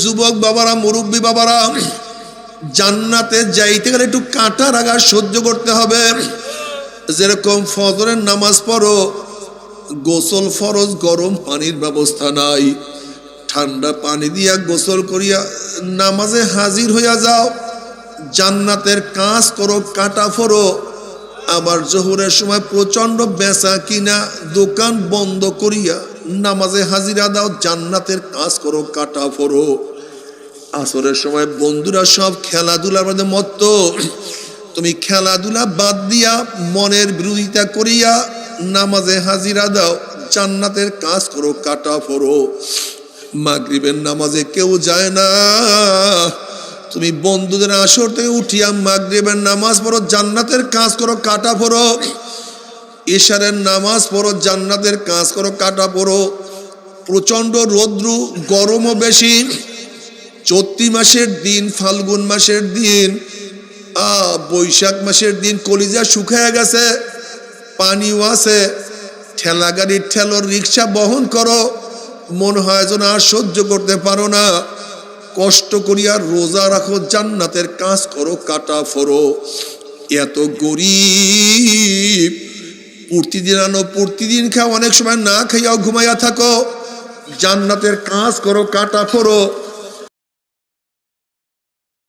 যুবক বাবারা, মুরব্বী বাবারা, জান্নাতে যাইতে গেলে একটু কাঁটা রাগা সহ্য করতে হবে। যেরকম ফজরের নামাজ পড়ো, গোসল ফরজ, গরম পানির ব্যবস্থা নাই, ঠান্ডা পানি দিয়া গোসল করিয়া নামাজে হাজির হইয়া যাও, জান্নাতের কাজ করো, কাটা ফোরো। আবার জোহরের সময় প্রচন্ড বেচা কিনা, দোকান বন্ধ করিয়া নামাজে হাজিরা দাও, জান্নাতের কাজ করো, কাটা ফোরো। আসরের সময় বন্ধুরা সব খেলাধুলার মধ্যে মত্ত, তুমি খেলাধুলা বাদ দিয়া মনের বিরোধিতা করিয়া নামাজে হাজিরা দাও, জান্নাতের কাজ করো, কাটা ফোরো। মাগরিবের নামাজে কেউ যায় না, তুমি বন্ধুদের আসর থেকে উঠিয়া মাগরিবের নামাজ পড়ো, জান্নাতের কাজ করো, কাটা ফোরো। ইশারের নামাজ পড়ো, জান্নাতের কাজ করো, কাটা পড়ো। প্রচন্ড রৌদ্র, গরমও বেশি, চৈত্র মাসের দিন, ফাল্গুন মাসের দিন, বৈশাখ মাসের দিন কলিজা শুকায় গেছে, পানিও আছে, ঠেলা গাড়ির ঠেলোর রিক্সা বহন করো, মনে হয় যেন আর সহ্য করতে পারো না, কষ্ট করিয়া রোজা রাখো, জান্নাতের কাজ করো, কাটা ফোরো। এত গরিব, প্রতিদিন আনো, প্রতিদিন খাও, অনেক সময় না খাইয়াও ঘুমাইয়া থাকো, জান্নাতের কাজ করো, কাটা ফোরো।